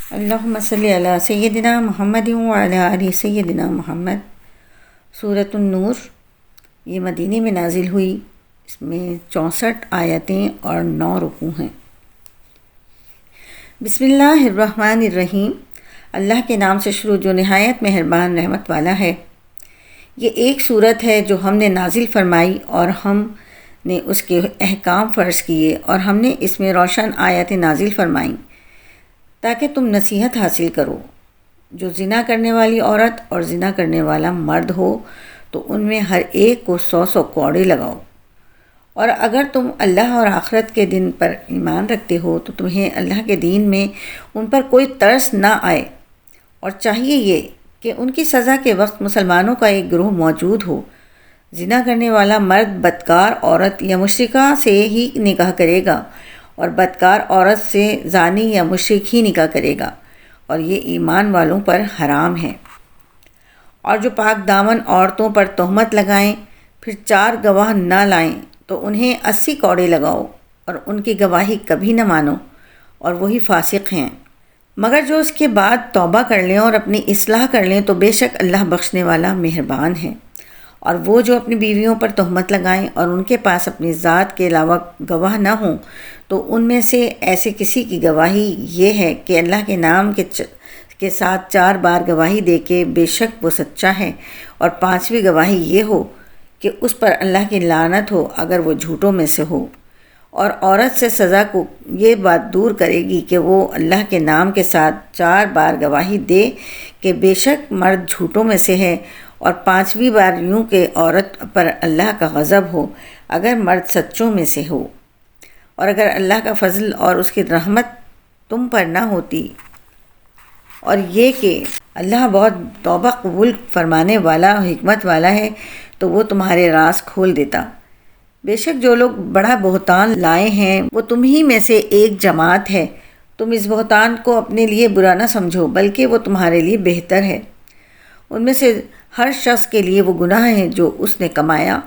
اللہم صلی علی سیدنا محمد وعلی آل سیدنا محمد۔ سورۃ النور یہ مدینہ میں نازل ہوئی، اس میں 64 آیتیں اور 9 رکوع ہیں۔ بسم اللہ الرحمن الرحیم، اللہ کے نام سے شروع جو نہایت مہربان رحمت والا ہے۔ یہ ایک صورت ہے جو ہم نے نازل فرمائی اور ہم نے اس کے احکام فرض کیے اور ہم نے اس میں روشن آیتیں نازل فرمائیں تاکہ تم نصیحت حاصل کرو۔ جو زنا کرنے والی عورت اور زنا کرنے والا مرد ہو تو ان میں ہر ایک کو 100 کوڑے لگاؤ، اور اگر تم اللہ اور آخرت کے دن پر ایمان رکھتے ہو تو تمہیں اللہ کے دین میں ان پر کوئی ترس نہ آئے، اور چاہیے یہ کہ ان کی سزا کے وقت مسلمانوں کا ایک گروہ موجود ہو۔ زنا کرنے والا مرد بدکار عورت یا مشرکہ سے ہی نکاح کرے گا، اور بدکار عورت سے زانی یا مشرک ہی نکاح کرے گا، اور یہ ایمان والوں پر حرام ہے۔ اور جو پاک دامن عورتوں پر تہمت لگائیں پھر 4 گواہ نہ لائیں تو انہیں 80 کوڑے لگاؤ، اور ان کی گواہی کبھی نہ مانو، اور وہی فاسق ہیں۔ مگر جو اس کے بعد توبہ کر لیں اور اپنی اصلاح کر لیں تو بے شک اللہ بخشنے والا مہربان ہے۔ اور وہ جو اپنی بیویوں پر تہمت لگائیں اور ان کے پاس اپنی ذات کے علاوہ گواہ نہ ہوں تو ان میں سے ایسے کسی کی گواہی یہ ہے کہ اللہ کے نام کے ساتھ 4 بار گواہی دے کہ بے شک وہ سچا ہے، اور 5ویں گواہی یہ ہو کہ اس پر اللہ کی لعنت ہو اگر وہ جھوٹوں میں سے ہو۔ اور عورت سے سزا کو یہ بات دور کرے گی کہ وہ اللہ کے نام کے ساتھ 4 بار گواہی دے کہ بے شک مرد جھوٹوں میں سے ہے، اور 5ویں بار یوں کہ عورت پر اللہ کا غضب ہو اگر مرد سچوں میں سے ہو۔ اور اگر اللہ کا فضل اور اس کی رحمت تم پر نہ ہوتی، اور یہ کہ اللہ بہت توبہ قبول فرمانے والا حکمت والا ہے، تو وہ تمہارے راز کھول دیتا۔ بے شک جو لوگ بڑا بہتان لائے ہیں وہ تم ہی میں سے ایک جماعت ہے۔ تم اس بہتان کو اپنے لیے برا نہ سمجھو بلکہ وہ تمہارے لیے بہتر ہے۔ ان میں سے ہر شخص کے لیے وہ گناہ ہے جو اس نے کمایا،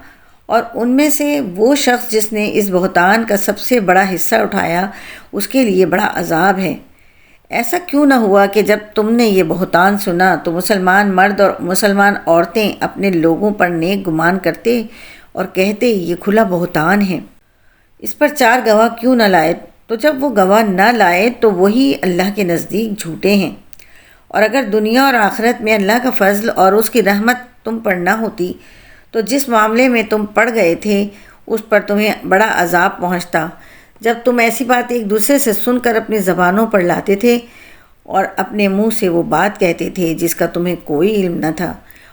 اور ان میں سے وہ شخص جس نے اس بہتان کا سب سے بڑا حصہ اٹھایا اس کے لیے بڑا عذاب ہے۔ ایسا کیوں نہ ہوا کہ جب تم نے یہ بہتان سنا تو مسلمان مرد اور مسلمان عورتیں اپنے لوگوں پر نیک گمان کرتے اور کہتے یہ کھلا بہتان ہے، اس پر 4 گواہ کیوں نہ لائے؟ تو جب وہ گواہ نہ لائے تو وہی اللہ کے نزدیک جھوٹے ہیں۔ اور اگر دنیا اور آخرت میں اللہ کا فضل اور اس کی رحمت تم پر نہ ہوتی تو جس معاملے میں تم پڑ گئے تھے اس پر تمہیں بڑا عذاب پہنچتا، جب تم ایسی بات ایک دوسرے سے سن کر اپنی زبانوں پر لاتے تھے اور اپنے منہ سے وہ بات کہتے تھے جس کا تمہیں کوئی علم نہ تھا،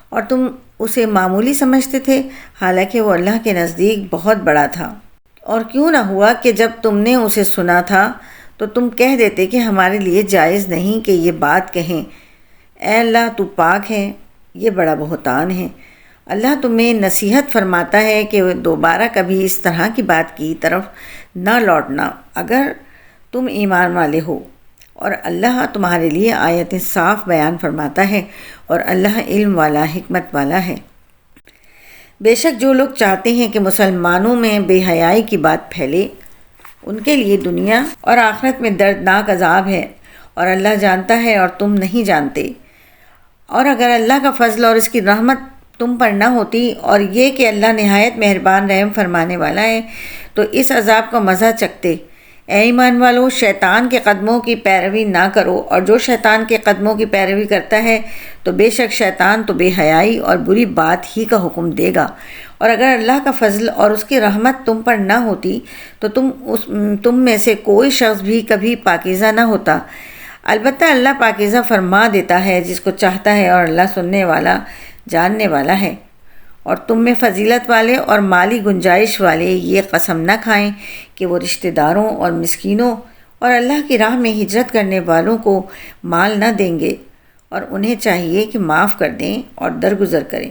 اور تم اسے معمولی سمجھتے تھے حالانکہ وہ اللہ کے نزدیک بہت بڑا تھا۔ اور کیوں نہ ہوا کہ جب تم نے اسے سنا تھا تو تم کہہ دیتے کہ ہمارے لیے جائز نہیں کہ یہ بات کہیں، اے اللہ تو پاک ہے، یہ بڑا بہتان ہے۔ اللہ تمہیں نصیحت فرماتا ہے کہ دوبارہ کبھی اس طرح کی بات کی طرف نہ لوٹنا اگر تم ایمان والے ہو، اور اللہ تمہارے لیے آیتیں صاف بیان فرماتا ہے، اور اللہ علم والا حکمت والا ہے۔ بے شک جو لوگ چاہتے ہیں کہ مسلمانوں میں بے حیائی کی بات پھیلے ان کے لیے دنیا اور آخرت میں دردناک عذاب ہے، اور اللہ جانتا ہے اور تم نہیں جانتے۔ اور اگر اللہ کا فضل اور اس کی رحمت تم پر نہ ہوتی اور یہ کہ اللہ نہایت مہربان رحم فرمانے والا ہے تو اس عذاب کا مزہ چکھتے۔ اے ایمان والو، شیطان کے قدموں کی پیروی نہ کرو، اور جو شیطان کے قدموں کی پیروی کرتا ہے تو بے شک شیطان تو بے حیائی اور بری بات ہی کا حکم دے گا۔ اور اگر اللہ کا فضل اور اس کی رحمت تم پر نہ ہوتی تو تم میں سے کوئی شخص بھی کبھی پاکیزہ نہ ہوتا۔ البتہ اللہ پاکیزہ فرما دیتا ہے جس کو چاہتا ہے، اور اللہ سننے والا جاننے والا ہے۔ اور تم میں فضیلت والے اور مالی گنجائش والے یہ قسم نہ کھائیں کہ وہ رشتہ داروں اور مسکینوں اور اللہ کی راہ میں ہجرت کرنے والوں کو مال نہ دیں گے، اور انہیں چاہیے کہ معاف کر دیں اور درگزر کریں۔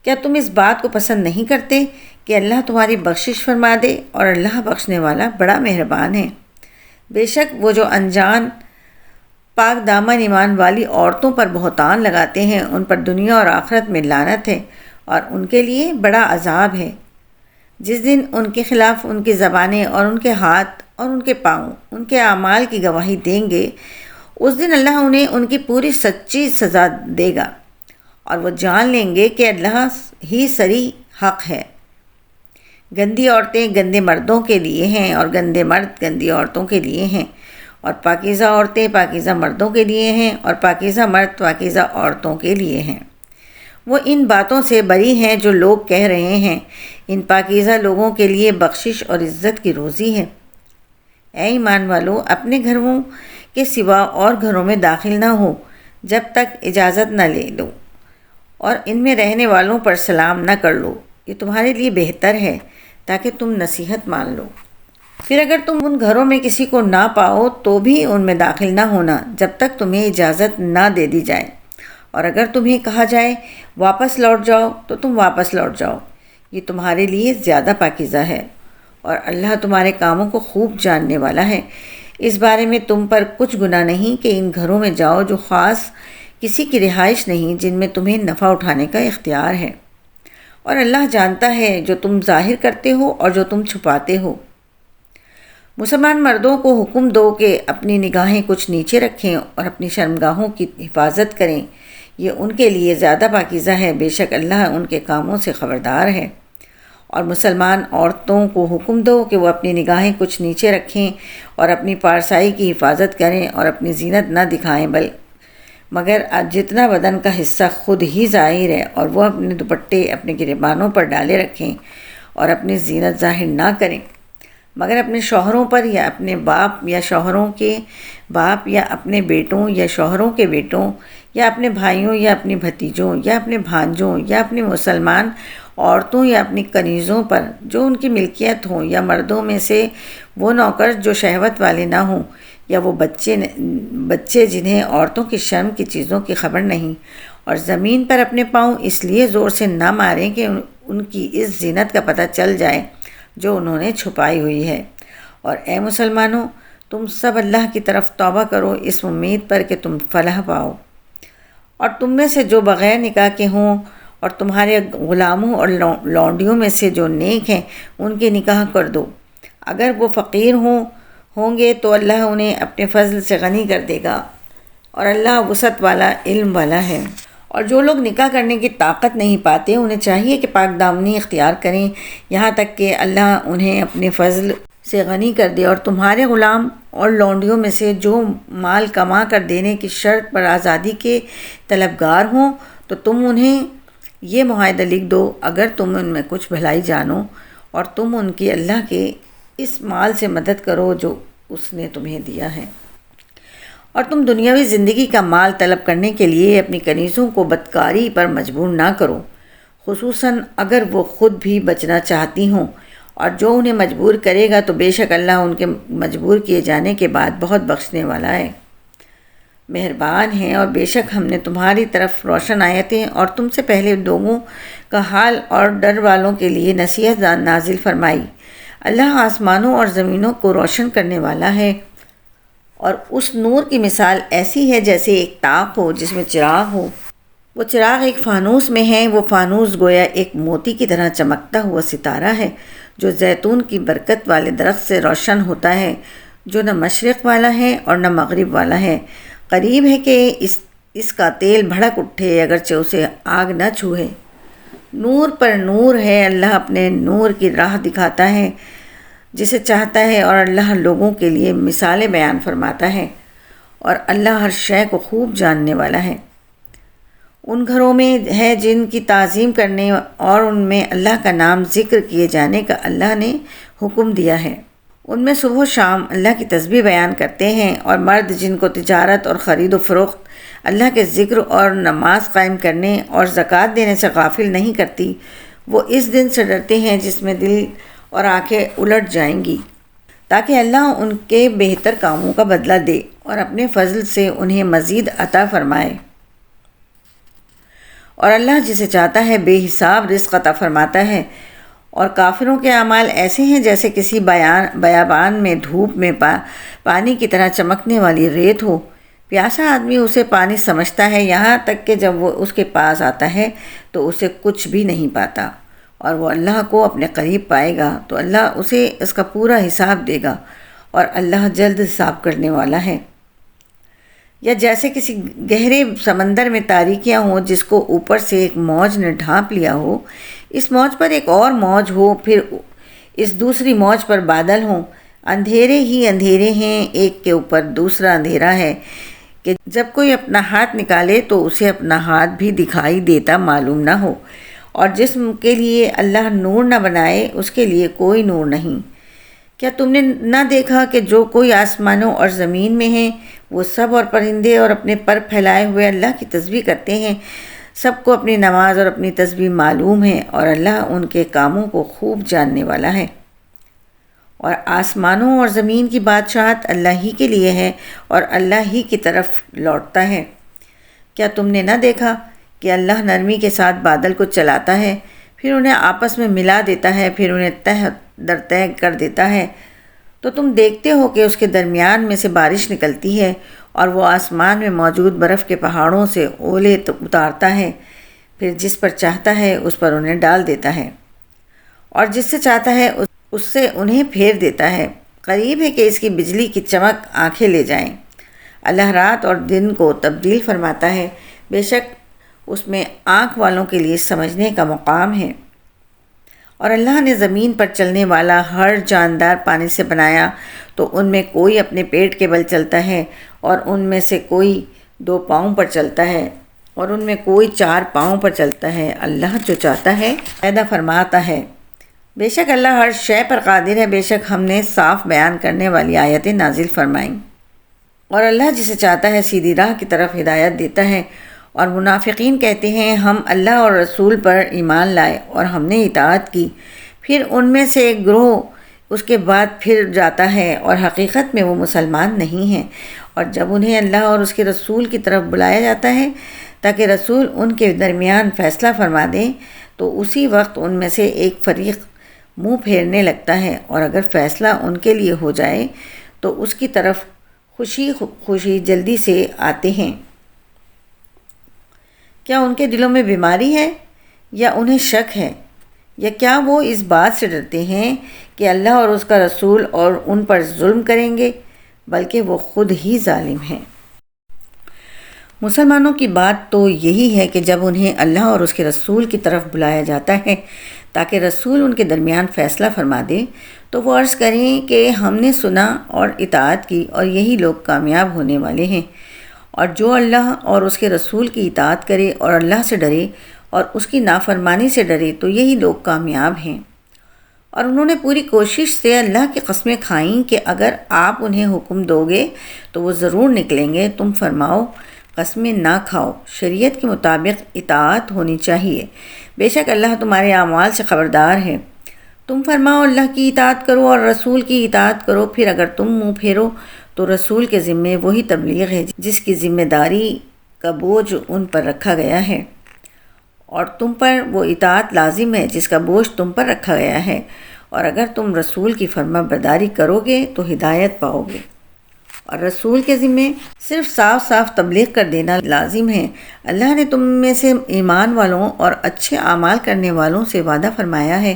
کیا تم اس بات کو پسند نہیں کرتے کہ اللہ تمہاری بخشش فرما دے؟ اور اللہ بخشنے والا بڑا مہربان ہے۔ بے شک وہ جو انجان پاک دامن ایمان والی عورتوں پر بہتان لگاتے ہیں ان پر دنیا اور آخرت میں لعنت ہے، اور ان کے لیے بڑا عذاب ہے۔ جس دن ان کے خلاف ان کی زبانیں اور ان کے ہاتھ اور ان کے پاؤں ان کے اعمال کی گواہی دیں گے، اس دن اللہ انہیں ان کی پوری سچی سزا دے گا اور وہ جان لیں گے کہ اللہ ہی سری حق ہے۔ گندی عورتیں گندے مردوں کے لیے ہیں اور گندے مرد گندی عورتوں کے لیے ہیں، اور پاکیزہ عورتیں پاکیزہ مردوں کے لیے ہیں اور پاکیزہ مرد پاکیزہ عورتوں کے لیے ہیں۔ وہ ان باتوں سے بری ہیں جو لوگ کہہ رہے ہیں، ان پاکیزہ لوگوں کے لیے بخشش اور عزت کی روزی ہے۔ اے ایمان والو، اپنے گھروں کے سوا اور گھروں میں داخل نہ ہو جب تک اجازت نہ لے لو، اور ان میں رہنے والوں پر سلام نہ کر لو، یہ تمہارے لیے بہتر ہے تاکہ تم نصیحت مان لو۔ پھر اگر تم ان گھروں میں کسی کو نہ پاؤ تو بھی ان میں داخل نہ ہونا جب تک تمہیں اجازت نہ دے دی جائے، اور اگر تمہیں کہا جائے واپس لوٹ جاؤ تو تم واپس لوٹ جاؤ، یہ تمہارے لیے زیادہ پاکیزہ ہے، اور اللہ تمہارے کاموں کو خوب جاننے والا ہے۔ اس بارے میں تم پر کچھ گناہ نہیں کہ ان گھروں میں جاؤ جو خاص کسی کی رہائش نہیں، جن میں تمہیں نفع اٹھانے کا اختیار ہے، اور اللہ جانتا ہے جو تم ظاہر کرتے ہو اور جو تم چھپاتے ہو۔ مسلمان مردوں کو حکم دو کہ اپنی نگاہیں کچھ نیچے رکھیں اور اپنی شرمگاہوں کی حفاظت کریں، یہ ان کے لیے زیادہ پاکیزہ ہے، بے شک اللہ ان کے کاموں سے خبردار ہے۔ اور مسلمان عورتوں کو حکم دو کہ وہ اپنی نگاہیں کچھ نیچے رکھیں اور اپنی پارسائی کی حفاظت کریں اور اپنی زینت نہ دکھائیں، مگر جتنا بدن کا حصہ خود ہی ظاہر ہے، اور وہ اپنے دوپٹے اپنے گریبانوں پر ڈالے رکھیں اور اپنی زینت ظاہر نہ کریں، مگر اپنے شوہروں پر یا اپنے باپ یا شوہروں کے باپ یا اپنے بیٹوں یا شوہروں کے بیٹوں یا اپنے بھائیوں یا اپنے بھتیجوں یا اپنے بھانجوں یا اپنی مسلمان عورتوں یا اپنی کنیزوں پر جو ان کی ملکیت ہوں، یا مردوں میں سے وہ نوکر جو شہوت والے نہ ہوں، یا وہ بچے جنہیں عورتوں کی شرم کی چیزوں کی خبر نہیں، اور زمین پر اپنے پاؤں اس لیے زور سے نہ ماریں کہ ان کی اس زینت کا پتہ چل جائے جو انہوں نے چھپائی ہوئی ہے۔ اور اے مسلمانوں، تم سب اللہ کی طرف توبہ کرو اس امید پر کہ تم فلاح پاؤ، اور تم میں سے جو بغیر نکاح کے ہوں اور تمہارے غلاموں اور لونڈیوں میں سے جو نیک ہیں ان کے نکاح کر دو، اگر وہ فقیر ہوں گے تو اللہ انہیں اپنے فضل سے غنی کر دے گا، اور اللہ وسعت والا علم والا ہے۔ اور جو لوگ نکاح کرنے کی طاقت نہیں پاتے انہیں چاہیے کہ پاک دامنی اختیار کریں یہاں تک کہ اللہ انہیں اپنے فضل سے غنی کر دے، اور تمہارے غلام اور لونڈیوں میں سے جو مال کما کر دینے کی شرط پر آزادی کے طلبگار ہوں تو تم انہیں یہ معاہدہ لکھ دو، اگر تم ان میں کچھ بھلائی جانو، اور تم ان کی اللہ کے اس مال سے مدد کرو جو اس نے تمہیں دیا ہے۔ اور تم دنیاوی زندگی کا مال طلب کرنے کے لیے اپنی کنیزوں کو بدکاری پر مجبور نہ کرو، خصوصاً اگر وہ خود بھی بچنا چاہتی ہوں، اور جو انہیں مجبور کرے گا تو بے شک اللہ ان کے مجبور کیے جانے کے بعد بہت بخشنے والا ہے، مہربان ہے۔ اور بے شک ہم نے تمہاری طرف روشن آیتیں اور تم سے پہلے لوگوں کا حال اور ڈر والوں کے لیے نصیحت نازل فرمائی۔ اللہ آسمانوں اور زمینوں کو روشن کرنے والا ہے، اور اس نور کی مثال ایسی ہے جیسے ایک طاق ہو جس میں چراغ ہو، وہ چراغ ایک فانوس میں ہے، وہ فانوس گویا ایک موتی کی طرح چمکتا ہوا ستارہ ہے جو زیتون کی برکت والے درخت سے روشن ہوتا ہے، جو نہ مشرق والا ہے اور نہ مغرب والا ہے، قریب ہے کہ اس کا تیل بھڑک اٹھے اگرچہ اسے آگ نہ چھوئے۔ نور پر نور ہے، اللہ اپنے نور کی راہ دکھاتا ہے جسے چاہتا ہے، اور اللہ لوگوں کے لیے مثالیں بیان فرماتا ہے، اور اللہ ہر شے کو خوب جاننے والا ہے۔ ان گھروں میں ہے جن کی تعظیم کرنے اور ان میں اللہ کا نام ذکر کیے جانے کا اللہ نے حکم دیا ہے، ان میں صبح و شام اللہ کی تسبیح بیان کرتے ہیں، اور مرد جن کو تجارت اور خرید و فروخت اللہ کے ذکر اور نماز قائم کرنے اور زکوٰۃ دینے سے غافل نہیں کرتی، وہ اس دن سے ڈرتے ہیں جس میں دل اور آنکھیں الٹ جائیں گی، تاکہ اللہ ان کے بہتر کاموں کا بدلہ دے اور اپنے فضل سے انہیں مزید عطا فرمائے۔ اور اللہ جسے چاہتا ہے بے حساب رزق عطا فرماتا ہے۔ اور کافروں کے اعمال ایسے ہیں جیسے کسی بیابان میں دھوپ میں پانی کی طرح چمکنے والی ریت ہو، پیاسا آدمی اسے پانی سمجھتا ہے یہاں تک کہ جب وہ اس کے پاس آتا ہے تو اسے کچھ بھی نہیں پاتا، اور وہ اللہ کو اپنے قریب پائے گا تو اللہ اسے اس کا پورا حساب دے گا، اور اللہ جلد حساب کرنے والا ہے۔ یا جیسے کسی گہرے سمندر میں تاریکیاں ہوں جس کو اوپر سے ایک موج نے ڈھانپ لیا ہو، اس موج پر ایک اور موج ہو، پھر اس دوسری موج پر بادل ہوں، اندھیرے ہی اندھیرے ہیں، ایک کے اوپر دوسرا اندھیرا ہے کہ جب کوئی اپنا ہاتھ نکالے تو اسے اپنا ہاتھ بھی دکھائی دیتا معلوم نہ ہو، اور جسم کے لیے اللہ نور نہ بنائے اس کے لیے کوئی نور نہیں۔ کیا تم نے نہ دیکھا کہ جو کوئی آسمانوں اور زمین میں ہیں وہ سب اور پرندے اور اپنے پر پھیلائے ہوئے اللہ کی تسبیح کرتے ہیں، سب کو اپنی نماز اور اپنی تسبیح معلوم ہے، اور اللہ ان کے کاموں کو خوب جاننے والا ہے۔ اور آسمانوں اور زمین کی بادشاہت اللہ ہی کے لیے ہے اور اللہ ہی کی طرف لوٹتا ہے۔ کیا تم نے نہ دیکھا کہ اللہ نرمی کے ساتھ بادل کو چلاتا ہے، پھر انہیں آپس میں ملا دیتا ہے، پھر انہیں تہ در تہ کر دیتا ہے، تو تم دیکھتے ہو کہ اس کے درمیان میں سے بارش نکلتی ہے، اور وہ آسمان میں موجود برف کے پہاڑوں سے اولے اتارتا ہے، پھر جس پر چاہتا ہے اس پر انہیں ڈال دیتا ہے، اور جس سے چاہتا ہے اس سے انہیں پھیر دیتا ہے۔ قریب ہے کہ اس کی بجلی کی چمک آنکھیں لے جائیں۔ اللہ رات اور دن کو تبدیل فرماتا ہے، بے شک اس میں آنکھ والوں کے لیے سمجھنے کا مقام ہے۔ اور اللہ نے زمین پر چلنے والا ہر جاندار پانی سے بنایا، تو ان میں کوئی اپنے پیٹ کے بل چلتا ہے، اور ان میں سے کوئی 2 پاؤں پر چلتا ہے، اور ان میں کوئی 4 پاؤں پر چلتا ہے۔ اللہ جو چاہتا ہے پیدا فرماتا ہے۔ بے شک اللہ ہر شے پر قادر ہے۔ بے شک ہم نے صاف بیان کرنے والی آیتیں نازل فرمائیں، اور اللہ جسے چاہتا ہے سیدھی راہ کی طرف ہدایت دیتا ہے۔ اور منافقین کہتے ہیں ہم اللہ اور رسول پر ایمان لائے اور ہم نے اطاعت کی، پھر ان میں سے ایک گروہ اس کے بعد پھر جاتا ہے اور حقیقت میں وہ مسلمان نہیں ہیں، اور جب انہیں اللہ اور اس کے رسول کی طرف بلایا جاتا ہے تاکہ رسول ان کے درمیان فیصلہ فرما دیں، تو اسی وقت ان میں سے ایک فریق منہ پھیرنے لگتا ہے، اور اگر فیصلہ ان کے لیے ہو جائے تو اس کی طرف خوشی خوشی جلدی سے آتے ہیں۔ کیا ان کے دلوں میں بیماری ہے یا انہیں شک ہے، یا کیا وہ اس بات سے ڈرتے ہیں کہ اللہ اور اس کا رسول اور ان پر ظلم کریں گے؟ بلکہ وہ خود ہی ظالم ہیں۔ مسلمانوں کی بات تو یہی ہے کہ جب انہیں اللہ اور اس کے رسول کی طرف بلایا جاتا ہے تاکہ رسول ان کے درمیان فیصلہ فرما دے، تو وہ عرض کریں کہ ہم نے سنا اور اطاعت کی، اور یہی لوگ کامیاب ہونے والے ہیں۔ اور جو اللہ اور اس کے رسول کی اطاعت کرے اور اللہ سے ڈرے اور اس کی نافرمانی سے ڈرے تو یہی لوگ کامیاب ہیں۔ اور انہوں نے پوری کوشش سے اللہ کی قسمیں کھائیں کہ اگر آپ انہیں حکم دو گے تو وہ ضرور نکلیں گے۔ تم فرماؤ قسمیں نہ کھاؤ، شریعت کے مطابق اطاعت ہونی چاہیے، بے شک اللہ تمہارے اعمال سے خبردار ہے۔ تم فرماؤ اللہ کی اطاعت کرو اور رسول کی اطاعت کرو، پھر اگر تم منہ پھیرو تو رسول کے ذمے وہی تبلیغ ہے جس کی ذمہ داری کا بوجھ ان پر رکھا گیا ہے، اور تم پر وہ اطاعت لازم ہے جس کا بوجھ تم پر رکھا گیا ہے، اور اگر تم رسول کی فرما برداری کرو گے تو ہدایت پاؤ گے۔ اور رسول کے ذمے صرف صاف صاف تبلیغ کر دینا لازم ہے۔ اللہ نے تم میں سے ایمان والوں اور اچھے اعمال کرنے والوں سے وعدہ فرمایا ہے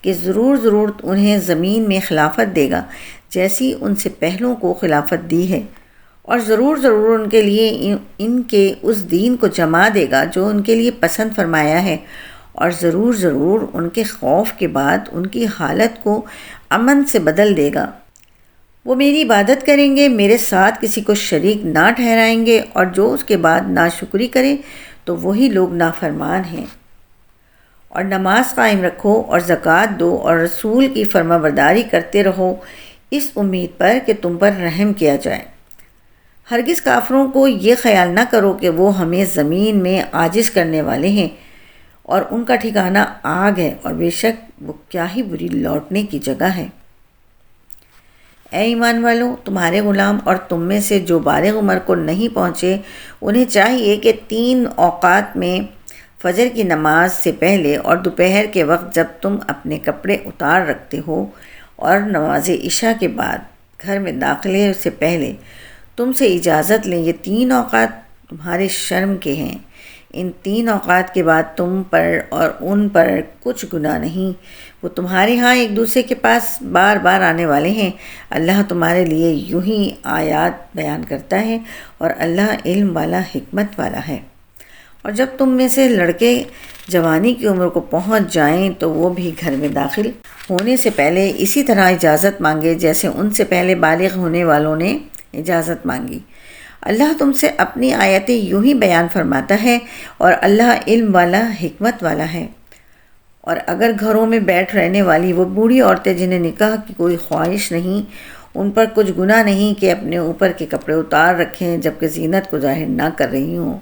کہ ضرور ضرور انہیں زمین میں خلافت دے گا جیسی ان سے پہلوں کو خلافت دی ہے، اور ضرور ضرور ان کے لیے ان کے اس دین کو جما دے گا جو ان کے لیے پسند فرمایا ہے، اور ضرور ضرور ان کے خوف کے بعد ان کی حالت کو امن سے بدل دے گا۔ وہ میری عبادت کریں گے، میرے ساتھ کسی کو شریک نہ ٹھہرائیں گے، اور جو اس کے بعد ناشکری کرے تو وہی لوگ نافرمان ہیں۔ اور نماز قائم رکھو اور زکوٰۃ دو اور رسول کی فرما برداری کرتے رہو، اس امید پر کہ تم پر رحم کیا جائے۔ ہرگز کافروں کو یہ خیال نہ کرو کہ وہ ہمیں زمین میں عاجز کرنے والے ہیں، اور ان کا ٹھکانہ آگ ہے، اور بے شک وہ کیا ہی بری لوٹنے کی جگہ ہے۔ اے ایمان والو، تمہارے غلام اور تم میں سے جو بالغ عمر کو نہیں پہنچے انہیں چاہیے کہ 3 اوقات میں فجر کی نماز سے پہلے اور دوپہر کے وقت جب تم اپنے کپڑے اتار رکھتے ہو اور نماز عشاء کے بعد گھر میں داخلے سے پہلے تم سے اجازت لیں۔ یہ 3 اوقات تمہارے شرم کے ہیں۔ ان 3 اوقات کے بعد تم پر اور ان پر کچھ گناہ نہیں، وہ تمہارے ہاں ایک دوسرے کے پاس بار بار آنے والے ہیں۔ اللہ تمہارے لیے یوں ہی آیات بیان کرتا ہے اور اللہ علم والا، حکمت والا ہے۔ اور جب تم میں سے لڑکے جوانی کی عمر کو پہنچ جائیں تو وہ بھی گھر میں داخل ہونے سے پہلے اسی طرح اجازت مانگے جیسے ان سے پہلے بالغ ہونے والوں نے اجازت مانگی۔ اللہ تم سے اپنی آیتیں یوں ہی بیان فرماتا ہے اور اللہ علم والا، حکمت والا ہے۔ اور اگر گھروں میں بیٹھ رہنے والی وہ بوڑھی عورتیں جنہیں نکاح کی کوئی خواہش نہیں، ان پر کچھ گناہ نہیں کہ اپنے اوپر کے کپڑے اتار رکھیں جبکہ زینت کو ظاہر نہ کر رہی ہوں،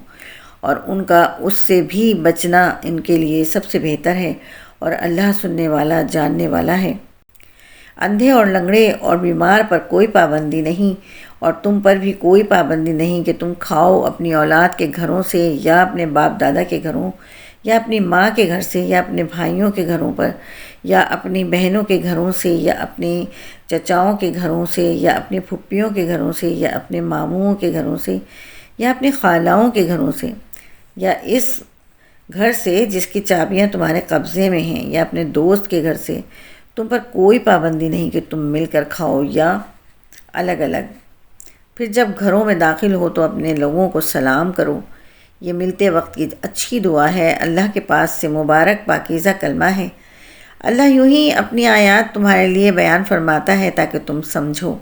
اور ان کا اس سے بھی بچنا ان کے لیے سب سے بہتر ہے، اور اللہ سننے والا، جاننے والا ہے۔ اندھے اور لنگڑے اور بیمار پر کوئی پابندی نہیں، اور تم پر بھی کوئی پابندی نہیں کہ تم کھاؤ اپنی اولاد کے گھروں سے یا اپنے باپ دادا کے گھروں یا اپنی ماں کے گھر سے یا اپنے بھائیوں کے گھروں پر یا اپنی بہنوں کے گھروں سے یا اپنے چچاؤں کے گھروں سے یا اپنی پھپھیوں کے گھروں سے یا اپنے ماموں کے گھروں سے یا اپنی خالاؤں کے گھروں سے یا اس گھر سے جس کی چابیاں تمہارے قبضے میں ہیں یا اپنے دوست کے گھر سے۔ تم پر کوئی پابندی نہیں کہ تم مل کر کھاؤ یا الگ الگ۔ پھر جب گھروں میں داخل ہو تو اپنے لوگوں کو سلام کرو، یہ ملتے وقت کی اچھی دعا ہے، اللہ کے پاس سے مبارک پاکیزہ کلمہ ہے۔ اللہ یوں ہی اپنی آیات تمہارے لیے بیان فرماتا ہے تاکہ تم سمجھو۔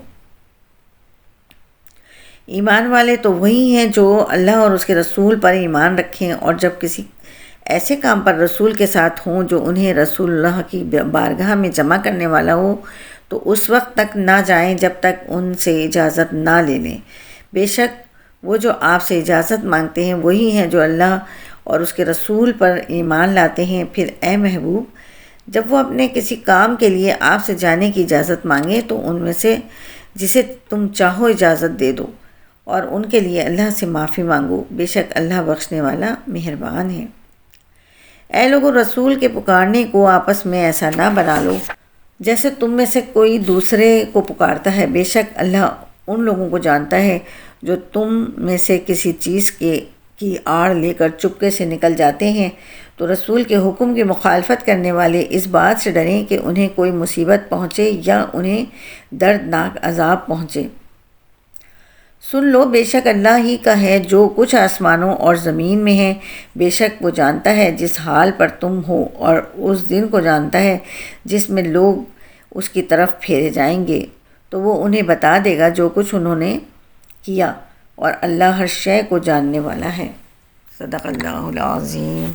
ایمان والے تو وہی ہیں جو اللہ اور اس کے رسول پر ایمان رکھیں، اور جب کسی ایسے کام پر رسول کے ساتھ ہوں جو انہیں رسول اللہ کی بارگاہ میں جمع کرنے والا ہو تو اس وقت تک نہ جائیں جب تک ان سے اجازت نہ لے لیں۔ بے شک وہ جو آپ سے اجازت مانگتے ہیں وہی ہیں جو اللہ اور اس کے رسول پر ایمان لاتے ہیں۔ پھر اے محبوب، جب وہ اپنے کسی کام کے لیے آپ سے جانے کی اجازت مانگے تو ان میں سے جسے تم چاہو اجازت دے دو، اور ان کے لیے اللہ سے معافی مانگو، بے شک اللہ بخشنے والا مہربان ہے۔ اے لوگو، رسول کے پکارنے کو آپس میں ایسا نہ بنا لو جیسے تم میں سے کوئی دوسرے کو پکارتا ہے، بے شک اللہ ان لوگوں کو جانتا ہے جو تم میں سے کسی چیز کی آڑ لے کر چپکے سے نکل جاتے ہیں۔ تو رسول کے حکم کی مخالفت کرنے والے اس بات سے ڈریں کہ انہیں کوئی مصیبت پہنچے یا انہیں دردناک عذاب پہنچے۔ سن لو، بے شک اللہ ہی کا ہے جو کچھ آسمانوں اور زمین میں ہے، بے شک وہ جانتا ہے جس حال پر تم ہو، اور اس دن کو جانتا ہے جس میں لوگ اس کی طرف پھیرے جائیں گے، تو وہ انہیں بتا دے گا جو کچھ انہوں نے کیا، اور اللہ ہر شے کو جاننے والا ہے۔ صدق اللہ العظیم۔